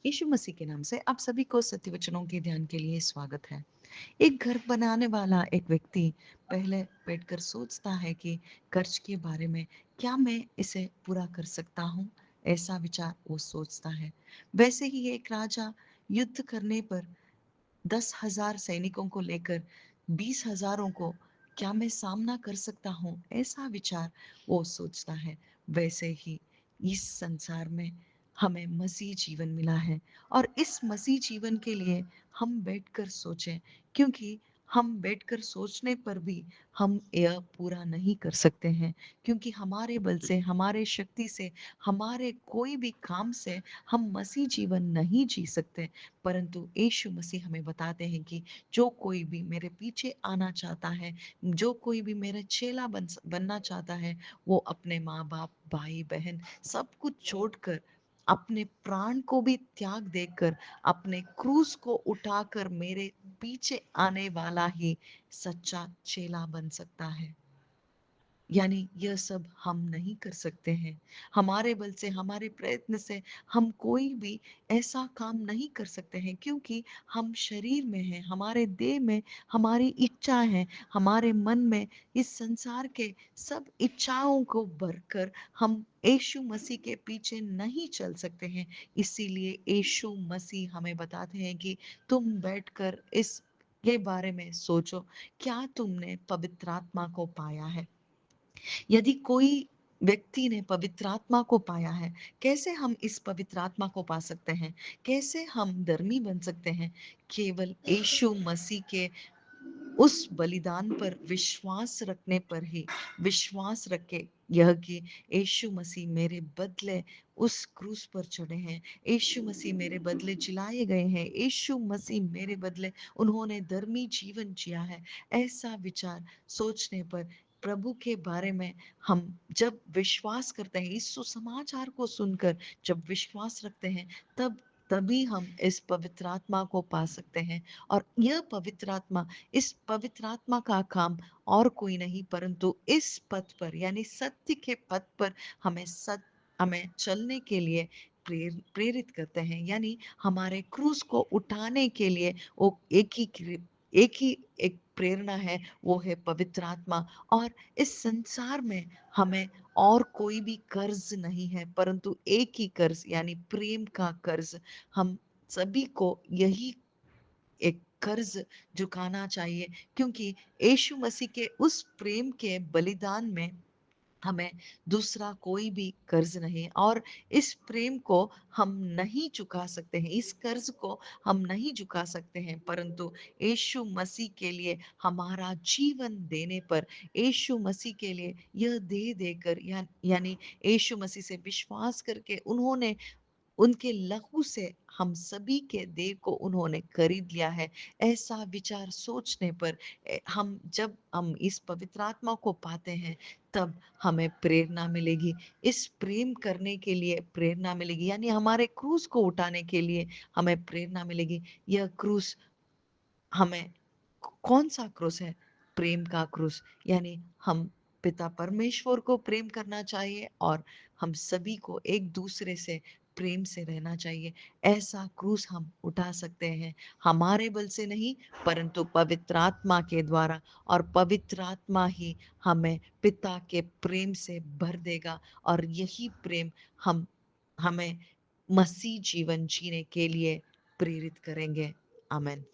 यीशु मसीह के नाम से आप सभी को सत्य वचनों के ध्यान के लिए स्वागत है। एक घर बनाने वाला एक व्यक्ति पहले बैठकर सोचता है कि कर्ज के बारे में क्या मैं इसे पूरा कर सकता हूँ। ऐसा विचार वो सोचता है। वैसे ही एक राजा युद्ध करने पर 10,000 सैनिकों को लेकर 20,000 को क्या मैं सामना कर सकता हूँ, ऐसा विचार वो सोचता है। वैसे ही इस संसार में हमें मसीह जीवन मिला है और इस मसीह जीवन के लिए हम बैठकर सोचें, क्योंकि हम बैठकर सोचने पर भी हम यह पूरा नहीं कर सकते हैं, क्योंकि हमारे बल से, हमारे शक्ति से, हमारे कोई भी काम से हम मसीह जीवन नहीं जी सकते। परंतु यीशु मसीह हमें बताते हैं कि जो कोई भी मेरे पीछे आना चाहता है, जो कोई भी मेरा चेला बनना चाहता है, वो अपने माँ बाप, भाई बहन सब कुछ छोड़कर, अपने प्राण को भी त्याग देकर, अपने क्रूस को उठाकर मेरे पीछे आने वाला ही सच्चा चेला बन सकता है। यानी यह सब हम नहीं कर सकते हैं। हमारे बल से, हमारे प्रयत्न से हम कोई भी ऐसा काम नहीं कर सकते हैं, क्योंकि हम शरीर में हैं, हमारे देह में हमारी इच्छा है, हमारे मन में इस संसार के सब इच्छाओं को भरकर हम यीशु मसीह के पीछे नहीं चल सकते हैं। इसीलिए यीशु मसीह हमें बताते हैं कि तुम बैठकर इस के बारे में सोचो, क्या तुमने पवित्र आत्मा को पाया है? यदि कोई व्यक्ति ने पवित्र आत्मा को पाया है, कैसे हम इस पवित्र आत्मा को पा सकते हैं? कैसे हम धर्मी बन सकते हैं? केवल यीशु मसीह के उस बलिदान पर विश्वास रखने पर ही। विश्वास रखे यह कि यीशु मसीह मेरे बदले उस क्रूस पर चढ़े हैं, यीशु मसीह मेरे बदले जिलाए गए हैं, यीशु मसीह मेरे बदले उन्होंने धर्मी जीवन जिया है। ऐसा विचार सोचने पर, प्रभु के बारे में हम जब विश्वास करते हैं, इस सुसमाचार को सुनकर जब विश्वास रखते हैं, तभी हम इस पवित्र आत्मा को पा सकते हैं। और यह पवित्र आत्मा, इस पवित्र आत्मा का काम और कोई नहीं परंतु इस पथ पर, यानी सत्य के पथ पर हमें चलने के लिए प्रेरित करते हैं। यानी हमारे क्रूस को उठाने के लिए वो एक प्रेरणा है, वो है पवित्र आत्मा। और इस संसार में हमें और कोई भी कर्ज नहीं है, परंतु एक ही कर्ज, यानी प्रेम का कर्ज। हम सभी को यही एक कर्ज चुकाना चाहिए, क्योंकि यीशु मसीह के उस प्रेम के बलिदान में हमें दूसरा कोई भी कर्ज नहीं, और इस प्रेम को हम नहीं चुका सकते हैं, इस कर्ज को हम नहीं चुका सकते हैं, परंतु यीशु मसीह के लिए हमारा जीवन देने पर, यीशु मसीह के लिए यह दे देकर, यानी यीशु मसीह से विश्वास करके उन्होंने, उनके लहू से हम सभी के देह को उन्होंने खरीद लिया है। ऐसा विचार सोचने पर हम जब हम इस पवित्र आत्मा को पाते हैं, तब हमें प्रेरणा मिलेगी, इस प्रेम करने के लिए प्रेरणा मिलेगी, यानी हमारे क्रूस को उठाने के लिए हमें प्रेरणा मिलेगी। यह क्रूस हमें, कौन सा क्रूस है? प्रेम का क्रूस। यानी हम पिता परमेश्वर को प्रेम करना चाहिए और हम सभी को एक दूसरे से प्रेम से रहना चाहिए। ऐसा क्रूस हम उठा सकते हैं, हमारे बल से नहीं, परंतु पवित्र आत्मा के द्वारा। और पवित्र आत्मा ही हमें पिता के प्रेम से भर देगा, और यही प्रेम हम हमें मसीह जीवन जीने के लिए प्रेरित करेंगे। आमेन।